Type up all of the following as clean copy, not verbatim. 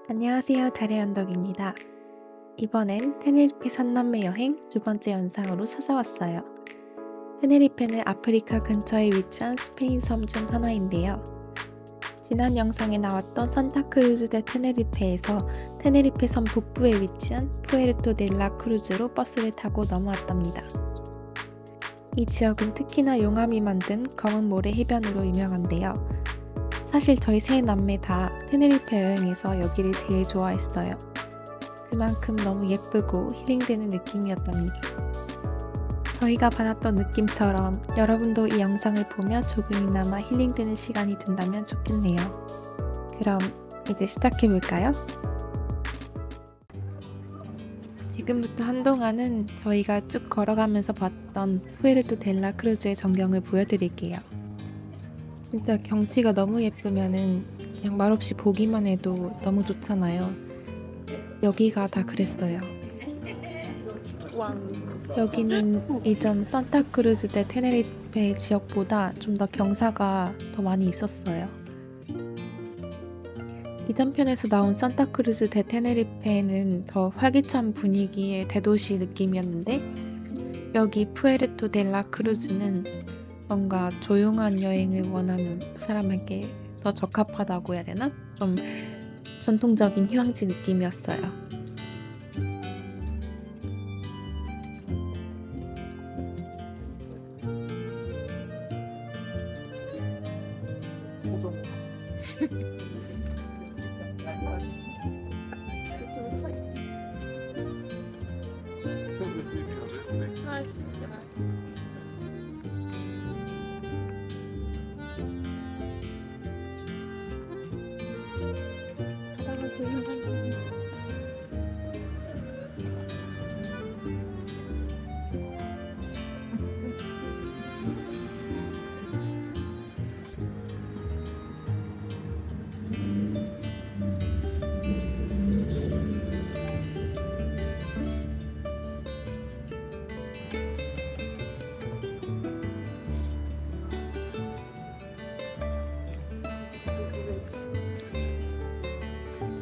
안녕하세요. 달의 언덕입니다. 이번엔 테네리페 산남매 여행 두 번째 영상으로 찾아왔어요. 테네리페는 아프리카 근처에 위치한 스페인 섬 중 하나인데요. 지난 영상에 나왔던 산타크루즈 대 테네리페에서 테네리페 섬 북부에 위치한 푸에르토델라 크루즈로 버스를 타고 넘어왔답니다. 이 지역은 특히나 용암이 만든 검은 모래 해변으로 유명한데요. 사실 저희 세 남매 다 테네리페 여행에서 여기를 제일 좋아했어요. 그만큼 너무 예쁘고 힐링되는 느낌이었답니다. 저희가 받았던 느낌처럼 여러분도 이 영상을 보며 조금이나마 힐링되는 시간이 든다면 좋겠네요. 그럼 이제 시작해볼까요? 지금부터 한동안은 저희가 쭉 걸어가면서 봤던 푸에르토 델라 크루즈의 전경을 보여드릴게요. 진짜 경치가 너무 예쁘면은 그냥 말없이 보기만 해도 너무 좋잖아요. 여기가 다 그랬어요. 여기는 이전 산타크루즈 대 테네리페 지역보다 좀 더 경사가 더 많이 있었어요. 이전 편에서 나온 산타크루즈 대 테네리페는 더 활기찬 분위기의 대도시 느낌이었는데 여기 푸에르토 델라 크루즈는 뭔가 조용한 여행을 원하는 사람에게 더 적합하다고 해야 되나? 좀 전통적인 휴양지 느낌이었어요.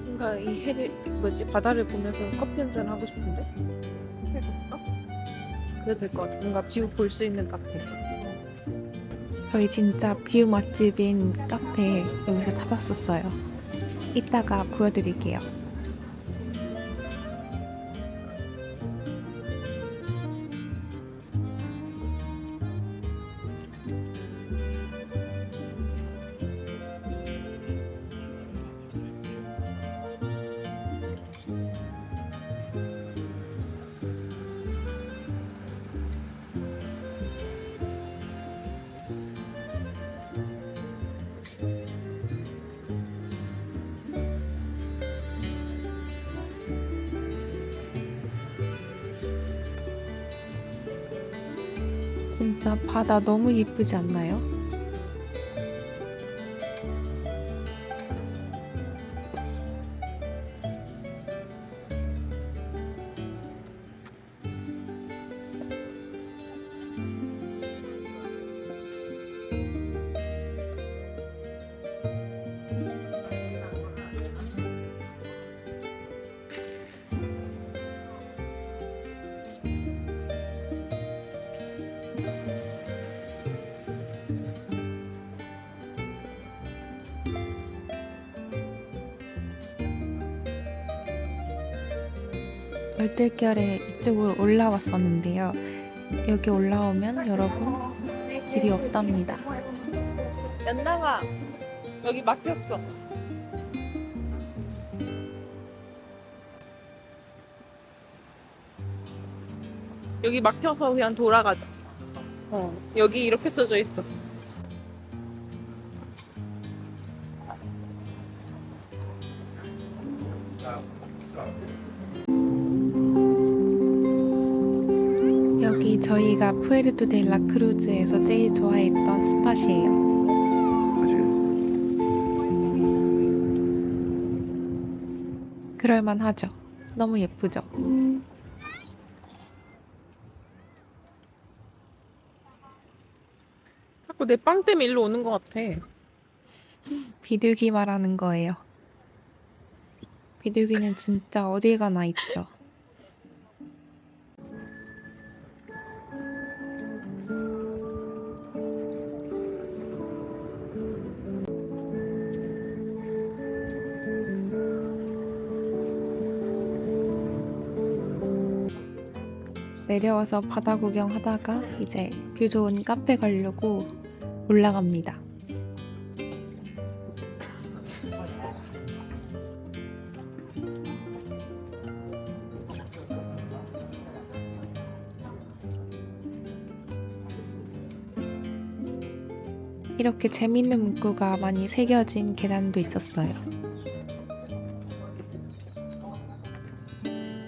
뭔가 이 해를 바다를 보면서 커피 한잔 하고 싶은데 해볼까? 그래도 될 것 같아. 뭔가 뷰 볼 수 있는 카페. 저희 진짜 뷰 맛집인 카페 여기서 찾았었어요. 이따가 보여드릴게요. 진짜 바다 너무 예쁘지 않나요? 열대결에 이쪽으로 올라왔었는데요. 여기 올라오면 여러분 길이 없답니다. 연나가 여기 막혔어. 여기 막혀서 그냥 돌아가자. 여기 이렇게 써져 있어. 여기 저희가 푸에르토 델라 크루즈에서 제일 좋아했던 스팟이에요. 그럴만 하죠. 너무 예쁘죠? 자꾸 내 빵 때문에 일로 오는 것 같아. 비둘기 말하는 거예요. 비둘기는 진짜 어딜 가나 있죠. 내려와서 바다 구경하다가 이제 뷰 좋은 카페 가려고 올라갑니다. 이렇게 재밌는 문구가 많이 새겨진 계단도 있었어요.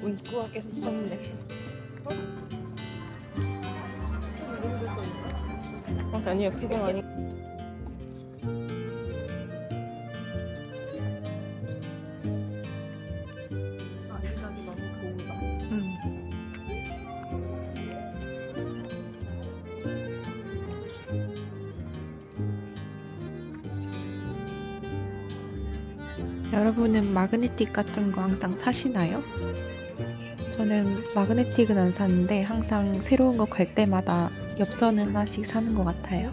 문구가 계속 썼네. 아니요, 그건 아니. 아직까지 너무 좋다. 여러분은 마그네틱 같은 거 항상 사시나요? 저는 마그네틱은 안 사는데 항상 새로운 거 갈 때마다 엽서는 하나씩 사는 것 같아요.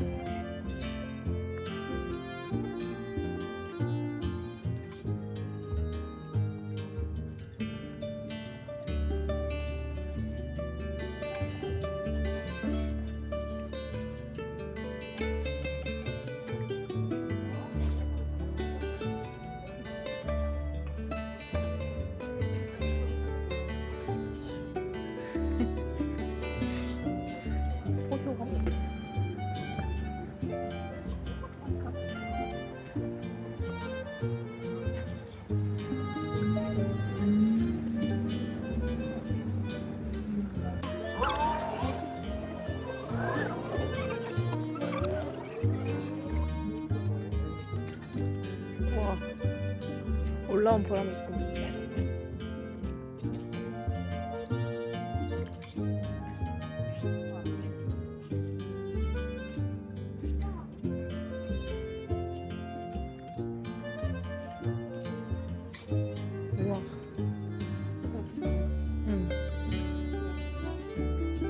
포효가. 와, 올라온 보람이 있군. 우와.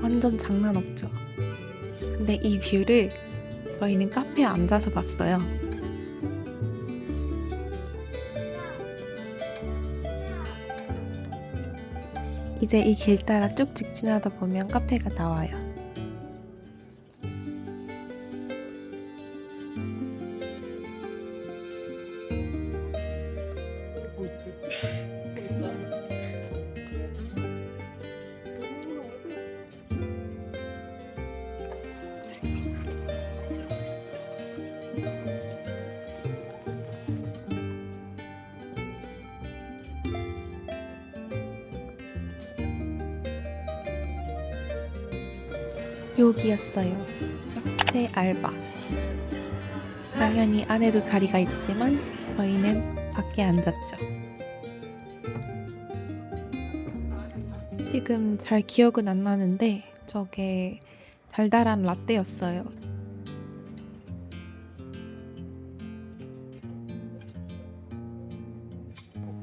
완전 장난 없죠. 근데 이 뷰를 저희는 카페에 앉아서 봤어요. 이제 이 길 따라 쭉 직진하다 보면 카페가 나와요. 여기였어요. 카페 알바. 당연히 안에도 자리가 있지만 저희는 밖에 앉았죠. 지금 잘 기억은 안 나는데 저게 달달한 라떼였어요.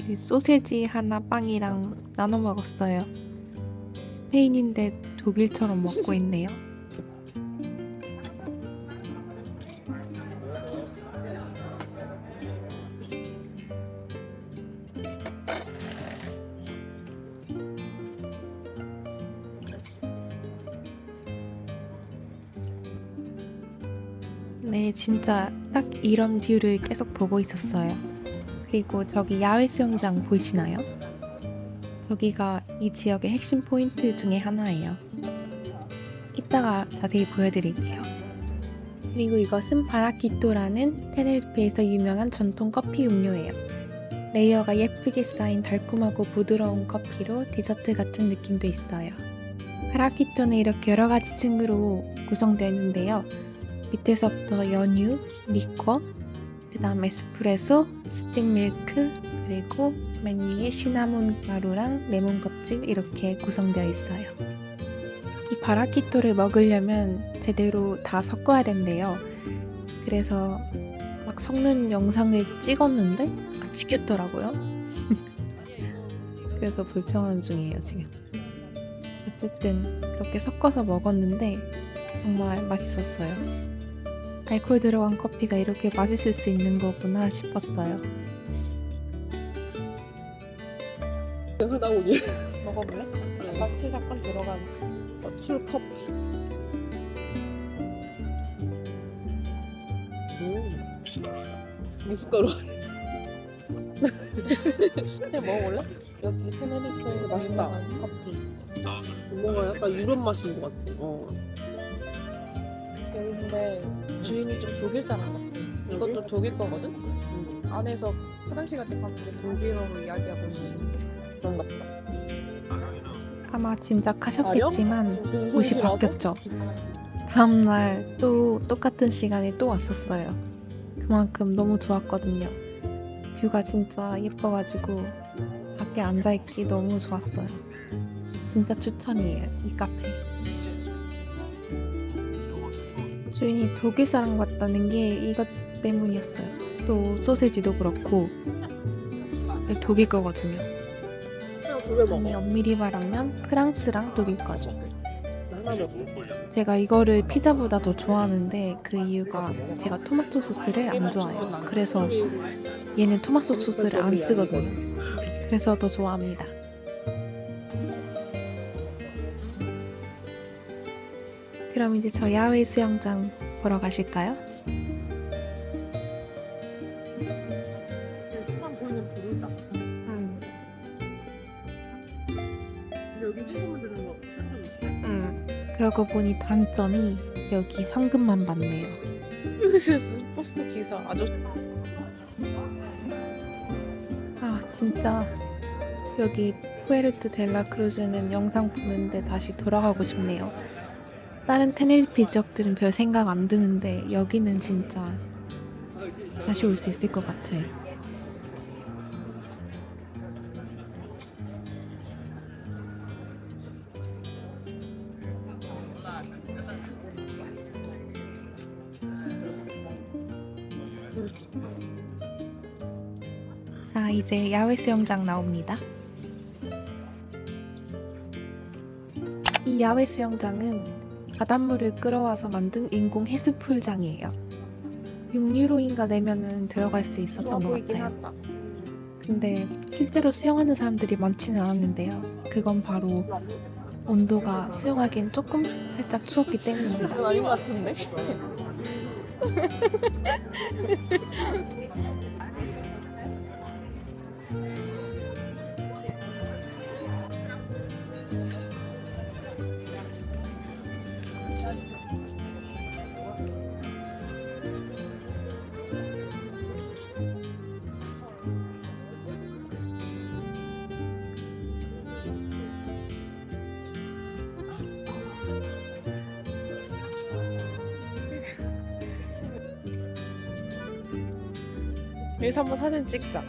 이 소세지 하나 빵이랑 나눠 먹었어요. 스페인인데 독일처럼 먹고 있네요. 네, 진짜 딱 이런 뷰를 계속 보고 있었어요. 그리고 저기 야외 수영장 보이시나요? 저기가 이 지역의 핵심 포인트 중에 하나예요. 이따가 자세히 보여드릴게요. 그리고 이것은 바라키토라는 테네리페에서 유명한 전통 커피 음료예요. 레이어가 예쁘게 쌓인 달콤하고 부드러운 커피로 디저트 같은 느낌도 있어요. 바라키토는 이렇게 여러 가지 층으로 구성되어 있는데요. 밑에서부터 연유, 리커, 그 다음 에스프레소, 스팀 밀크, 그리고 맨 위에 시나몬 가루랑 레몬 껍질 이렇게 구성되어 있어요. 이 바라키토를 먹으려면 제대로 다 섞어야 된대요. 그래서 막 섞는 영상을 찍었는데 안 찍혔더라고요. 그래서 불평하는 중이에요, 지금. 어쨌든 그렇게 섞어서 먹었는데 정말 맛있었어요. 알코올 들어간 커피가 이렇게 맛있을 수 있는 거구나 싶었어요. 나오니 먹어볼래? 약간 술 잠깐 들어간 술 커피. 미숫가루. 그냥 먹어볼래? 여기 테네리페 맛있다. 커피. 뭔가 약간 이런 맛인 것 같아. 여기 근데 주인이 좀 독일 사람 같아. 이것도 독일 거거든? 안에서 화장실 같은 거 봤는데 독일어로 이야기하고 있었어. 그런가 보다. 아마 짐작하셨겠지만 옷이 손실하서? 바뀌었죠. 다음날 또 똑같은 시간에 또 왔었어요. 그만큼 너무 좋았거든요. 뷰가 진짜 예뻐가지고 밖에 앉아있기 너무 좋았어요. 진짜 추천이에요, 이 카페. 주인이 독일 사람 같다는 게 이것 때문이었어요. 또 소세지도 그렇고 독일 거거든요. 그냥 두개 아니 먹어. 엄밀히 말하면 프랑스랑 독일 거죠. 하나 먹어. 제가 이거를 피자보다 더 좋아하는데 그 이유가 제가 토마토 소스를 안 좋아해요. 그래서 얘는 토마토 소스를 안 쓰거든요. 그래서 더 좋아합니다. 그럼 이제 저 야외 수영장 보러 가실까요? 사람 보이면 부르자. 근데 여기 현금만 드는 거 상관없어. 그러고 보니 단점이 여기 현금만 받네요. 버스 기사 아저씨. 아 진짜 여기 푸에르토 델라 크루즈는 영상 보는데 다시 돌아가고 싶네요. 다른 테네리fe 지역들은 별 생각 안 드는데 여기는 진짜 다시 올 수 있을 것 같아요. 자, 이제 야외 수영장 나옵니다. 이 야외 수영장은 바닷물을 끌어와서 만든 인공 해수풀장이에요. 6유로인가 내면은 들어갈 수 있었던 것 보이긴 같아요. 하다. 근데 실제로 수영하는 사람들이 많지는 않았는데요. 그건 바로 온도가 수영하기엔 조금 살짝 추웠기 때문입니다. 그건 아닌 것 같은데. 여기서 한번 사진 찍자.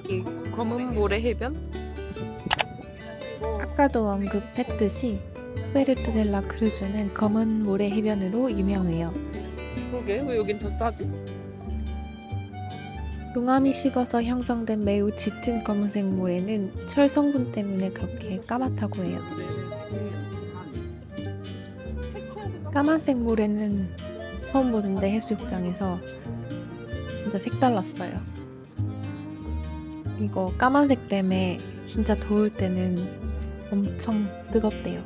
이 검은 모래 해변? 아까도 언급했듯이 푸에르토 델라 크루즈는 검은 모래 해변으로 유명해요. 그러게 왜 여긴 더 싸지? 용암이 식어서 형성된 매우 짙은 검은색 모래는 철 성분 때문에 그렇게 까맣다고 해요. 까만색 모래는 처음 보는데 해수욕장에서 진짜 색달랐어요. 이거 까만색 때문에 진짜 더울 때는 엄청 뜨겁대요.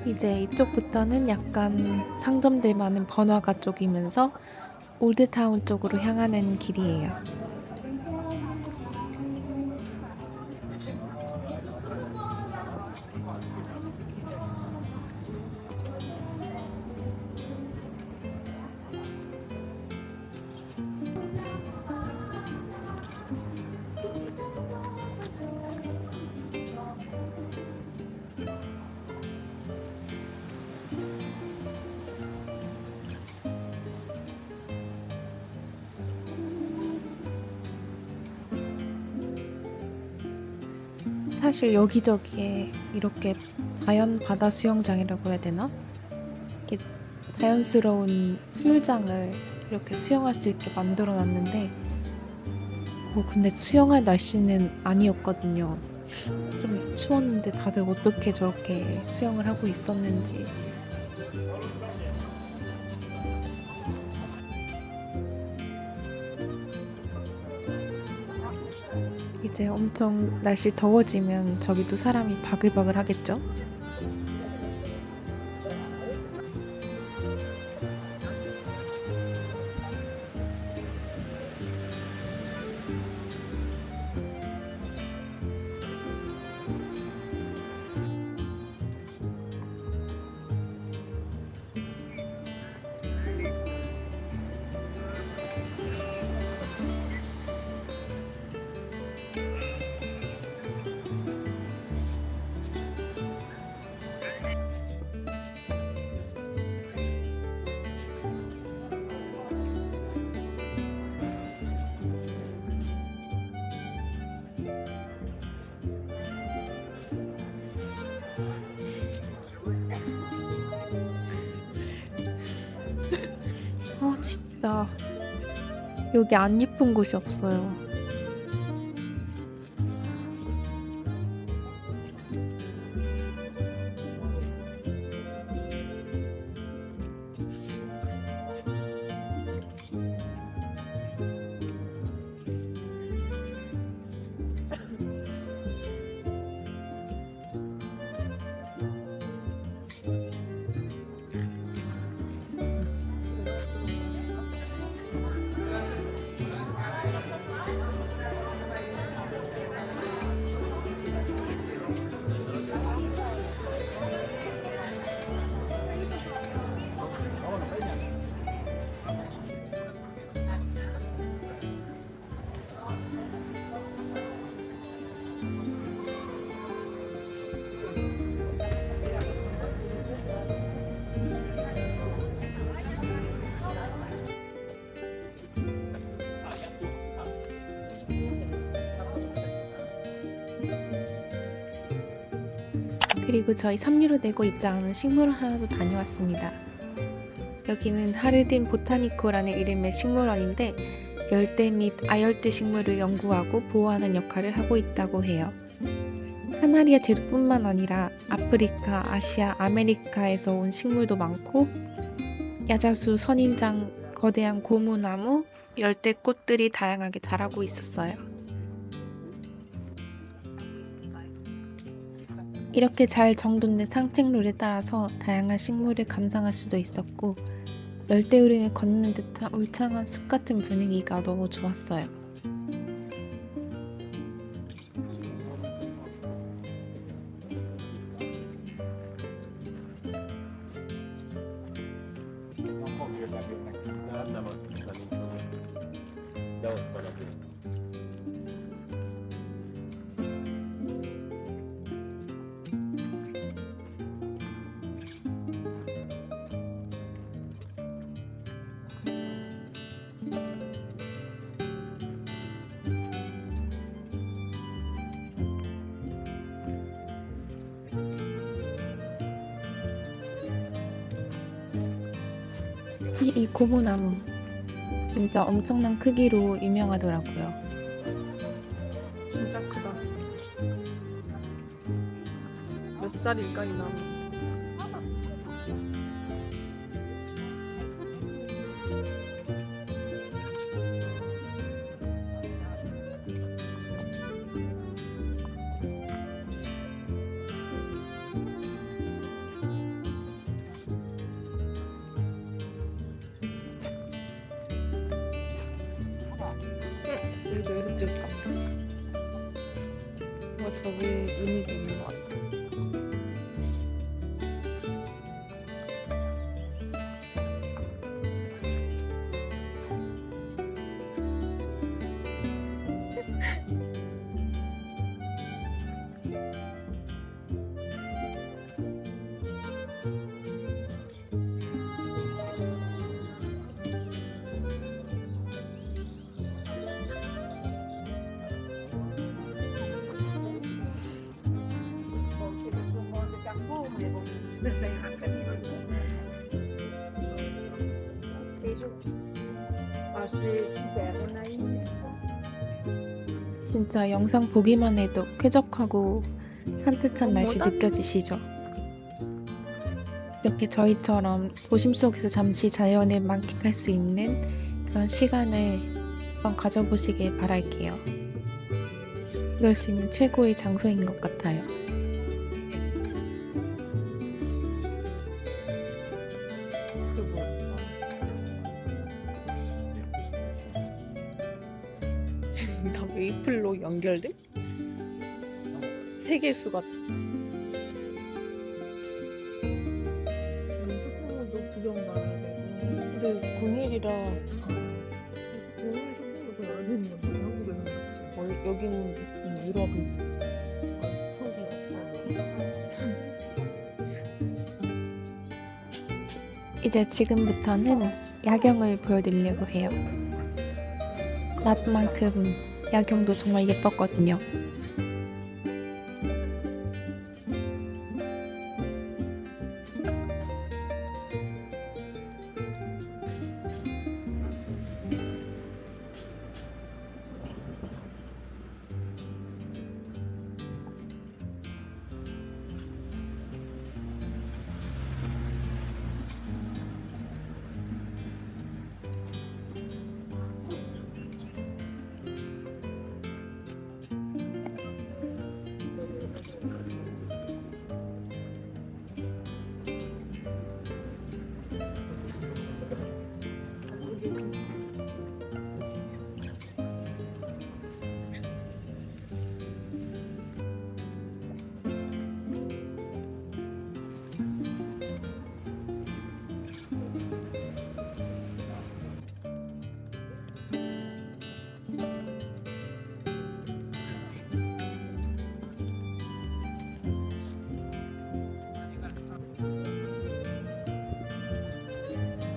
이제 이쪽부터는 약간 상점들 많은 번화가 쪽이면서 올드타운 쪽으로 향하는 길이에요. 사실 여기저기에 이렇게 자연 바다 수영장이라고 해야 되나? 이렇게 자연스러운 풀장을 이렇게 수영할 수 있게 만들어 놨는데 근데 수영할 날씨는 아니었거든요. 좀 추웠는데 다들 어떻게 저렇게 수영을 하고 있었는지. 이제 엄청 날씨 더워지면 저기도 사람이 바글바글 하겠죠? 진짜 여기 안 예쁜 곳이 없어요. 그리고 저희 3유로 내고 입장하는 식물원 하나도 다녀왔습니다. 여기는 하르딘 보타니코라는 이름의 식물원인데 열대 및 아열대 식물을 연구하고 보호하는 역할을 하고 있다고 해요. 카나리아 제도뿐만 아니라 아프리카, 아시아, 아메리카에서 온 식물도 많고 야자수, 선인장, 거대한 고무나무, 열대 꽃들이 다양하게 자라고 있었어요. 이렇게 잘 정돈된 산책로를 따라서 다양한 식물을 감상할 수도 있었고 열대 우림을 걷는 듯한 울창한 숲 같은 분위기가 너무 좋았어요. 이 고무나무 진짜 엄청난 크기로 유명하더라고요. 진짜 크다. 몇 살일까 이 나무? 여기도 이렇게 찍을까? 저 위에 의미가 있는 것 같아. 진짜 영상 보기만 해도 쾌적하고 산뜻한 날씨 뭐다? 느껴지시죠? 이렇게 저희처럼 도심 속에서 잠시 자연을 만끽할 수 있는 그런 시간을 한번 가져보시길 바랄게요. 그럴 수 있는 최고의 장소인 것 같아요. 지금 다 메이플로 연결돼? 세계수가 쇼핑몰도 구경 가야 되고. 근데 공휴일이라 오늘 쇼핑몰 더 열려 있는 건데 한국에는 그렇지. 여기는 유럽은 속이 이제 지금부터는 야경을 보여드리려고 해요. 낮만큼 야경도 정말 예뻤거든요.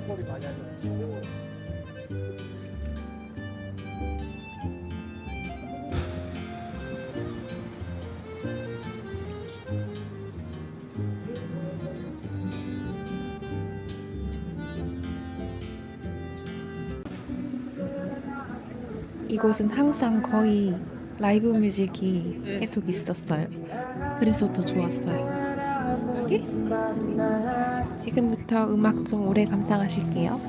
머리 많이 하죠. 이곳은 항상 거의 라이브 뮤직이 계속 있었어요. 그래서 더 좋았어요. 여기? 지금부터 음악 좀 오래 감상하실게요.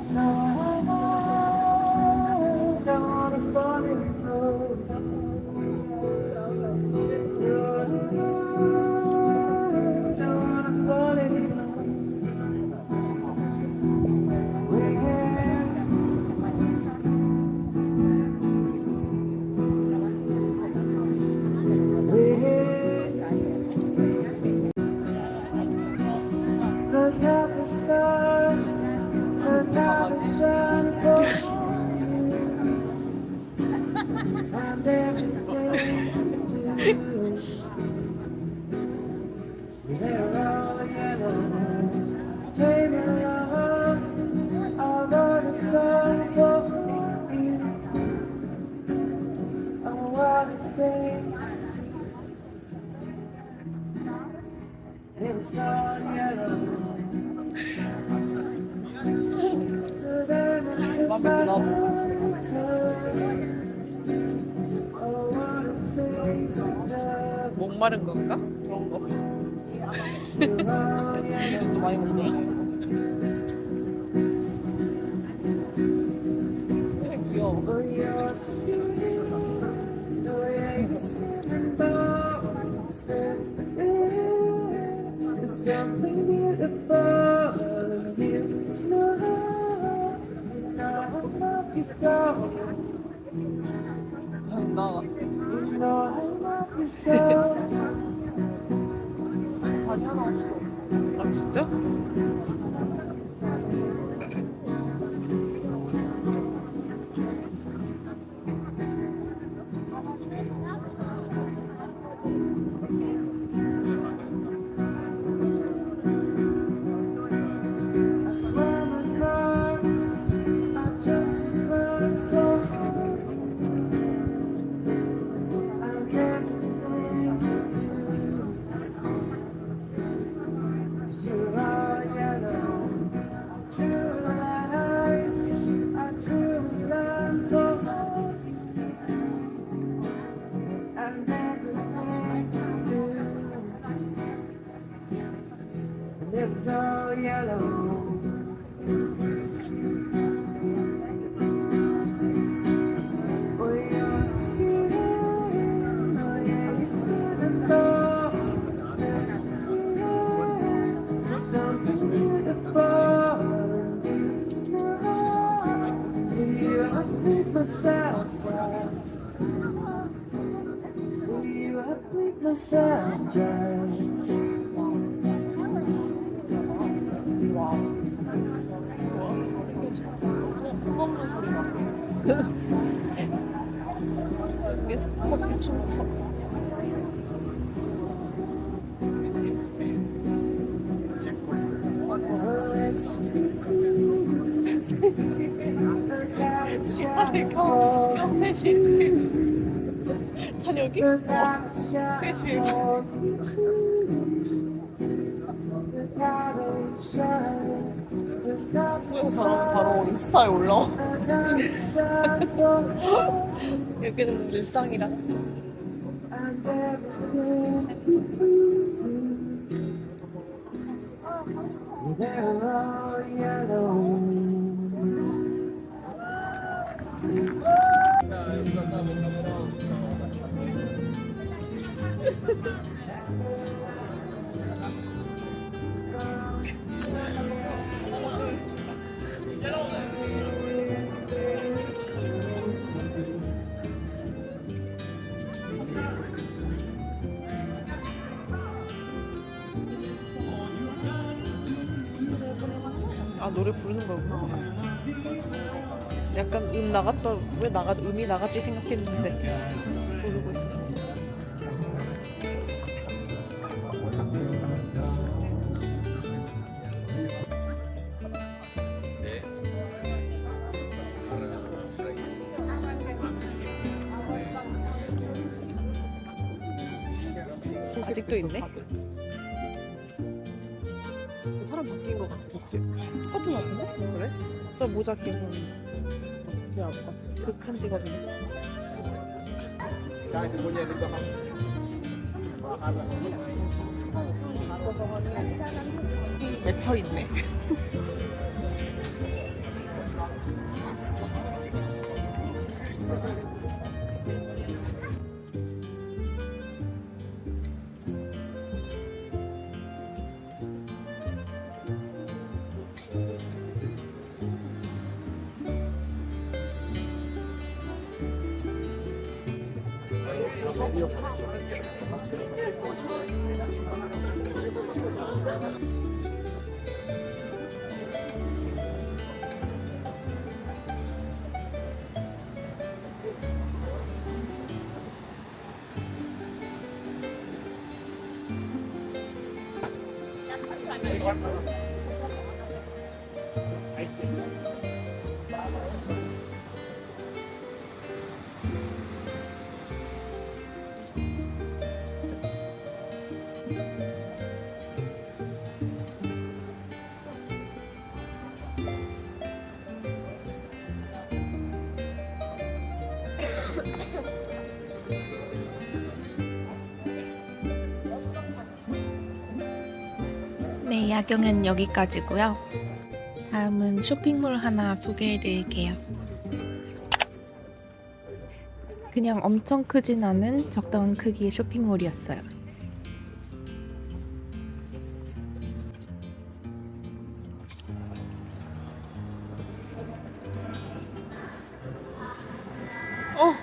마음에 드나 봐. 목마른 건가? 그런 거. 또 많이 먹더라. 귀여워. Something beautiful you know I love you so 나 you know I love you so 반이 하나 없어. 아 진짜? I swam across I jumped across the and everything you do is you're all yellow true life I truly love the and everything you do and it was all yellow. Oh, your skin, oh yeah, your skin and bones. Yeah, something beautiful and you know. Will you upbeat myself? Will you upbeat myself, John? 뜨겁는 소리 나. 이게 커피 춤춰. 형 셋이 탄혁이? 셋이 그래서 바로 인스타에 올라와. 여기는 일상이라. And everything they're all yellow. 아 노래 부르는 거구나. 약간 나갔다 왜 음이 나갔지 생각했는데 부르고 있었어. 아직도 있네. 사람 바뀐 것 같아. 그치? 똑같은 거 같은데? 그래? 저 모자 끼고 진짜 안 봤어. 극한 직업이네. 맺혀 있네. 야경은 여기까지고요. 다음은 쇼핑몰 하나 소개해 드릴게요. 그냥 엄청 크진 않은 적당한 크기의 쇼핑몰이었어요. 어!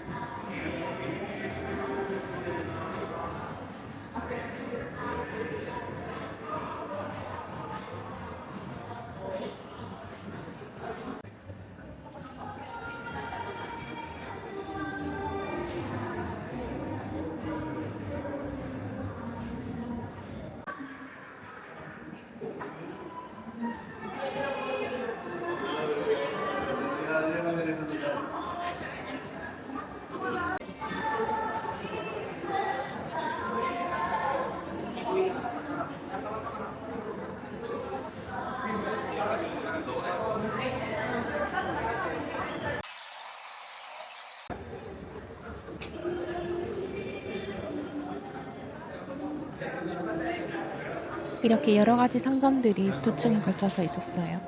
이렇게 여러 가지 상점들이 두 층에 걸쳐서 있었어요.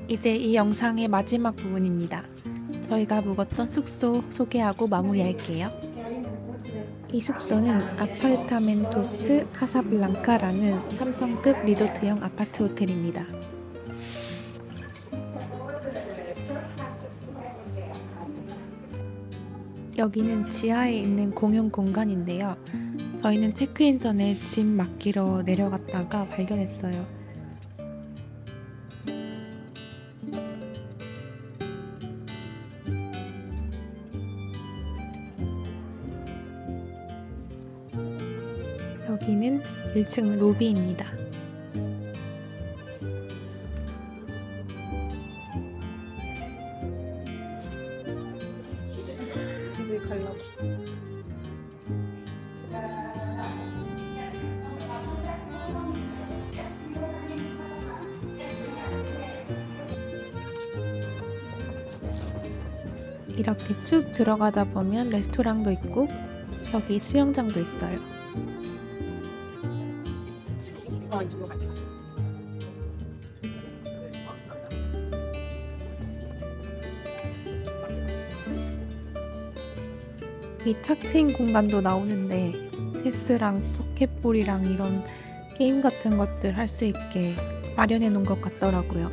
이제 이 영상의 마지막 부분입니다. 저희가 묵었던 숙소 소개하고 마무리할게요. 이 숙소는 아파르타멘토스 카사블랑카라는 3성급 리조트형 아파트 호텔입니다. 여기는 지하에 있는 공용 공간인데요. 저희는 체크인 전에 짐 맡기러 내려갔다가 발견했어요. 여기는 1층 로비입니다. 집에 가려고. 이렇게 쭉 들어가다 보면 레스토랑도 있고 저기 수영장도 있어요. 이쪽으로 갈게요. 이 탁 트인 공간도 나오는데 체스랑 포켓볼이랑 이런 게임 같은 것들 할 수 있게 마련해 놓은 것 같더라고요.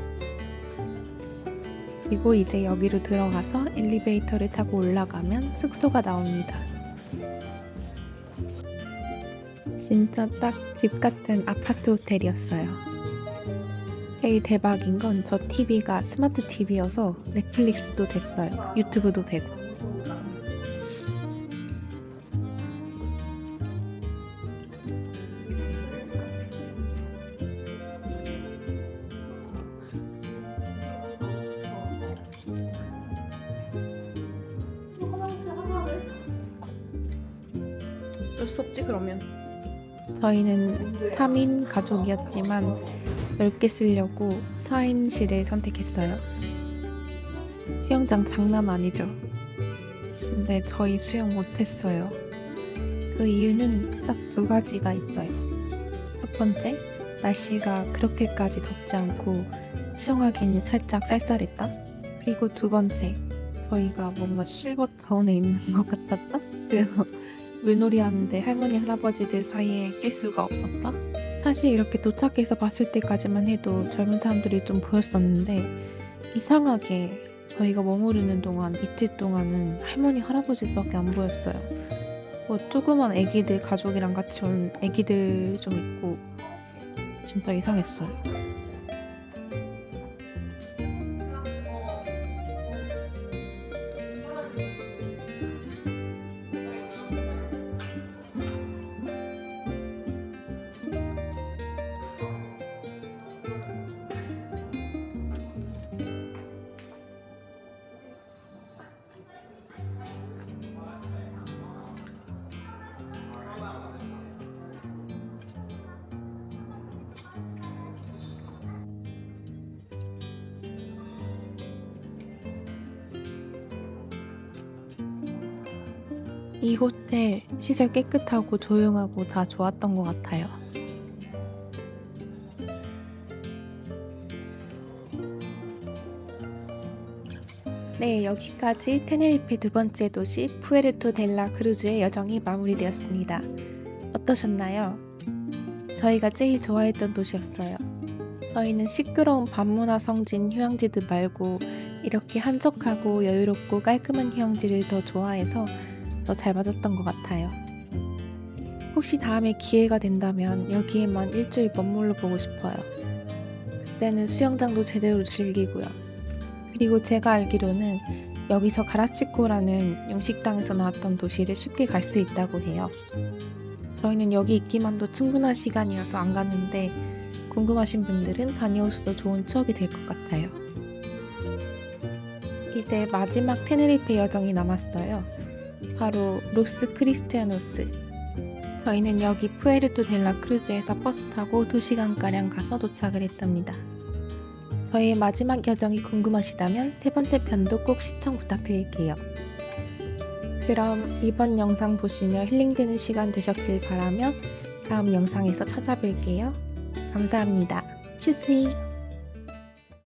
그리고 이제 여기로 들어가서 엘리베이터를 타고 올라가면 숙소가 나옵니다. 진짜 딱 집 같은 아파트 호텔이었어요. 제일 대박인 건 저 TV가 스마트 TV여서 넷플릭스도 됐어요. 유튜브도 되고. 어쩔 수 없지 그러면. 저희는 3인 가족이었지만 넓게 쓰려고 4인실을 선택했어요. 수영장 장난 아니죠? 근데 저희 수영 못했어요. 그 이유는 딱 두 가지가 있어요. 첫 번째, 날씨가 그렇게까지 덥지 않고 수영하기는 살짝 쌀쌀했다. 그리고 두 번째, 저희가 뭔가 실버타운에 있는 것 같았다. 그래서 물놀이 하는데 할머니 할아버지들 사이에 낄 수가 없었다. 사실 이렇게 도착해서 봤을 때까지만 해도 젊은 사람들이 좀 보였었는데 이상하게 저희가 머무르는 동안 이틀 동안은 할머니 할아버지밖에 안 보였어요. 뭐 조그만 애기들 가족이랑 같이 온 애기들 좀 있고 진짜 이상했어요. 이 호텔 시설 깨끗하고 조용하고 다 좋았던 것 같아요. 네, 여기까지 테네리페 두 번째 도시 푸에르토 델라 크루즈의 여정이 마무리되었습니다. 어떠셨나요? 저희가 제일 좋아했던 도시였어요. 저희는 시끄러운 밤문화 성지인 휴양지들 말고 이렇게 한적하고 여유롭고 깔끔한 휴양지를 더 좋아해서 더 잘 맞았던 것 같아요. 혹시 다음에 기회가 된다면 여기에만 일주일 머물러 보고 싶어요. 그때는 수영장도 제대로 즐기고요. 그리고 제가 알기로는 여기서 가라치코라는 용식당에서 나왔던 도시를 쉽게 갈 수 있다고 해요. 저희는 여기 있기만도 충분한 시간이어서 안 갔는데 궁금하신 분들은 다녀오셔도 좋은 추억이 될 것 같아요. 이제 마지막 테네리페 여정이 남았어요. 바로 로스 크리스티아노스. 저희는 여기 푸에르토 델라 크루즈에서 버스 타고 2시간가량 가서 도착을 했답니다. 저희의 마지막 여정이 궁금하시다면 세 번째 편도 꼭 시청 부탁드릴게요. 그럼 이번 영상 보시며 힐링되는 시간 되셨길 바라며 다음 영상에서 찾아뵐게요. 감사합니다. 추시!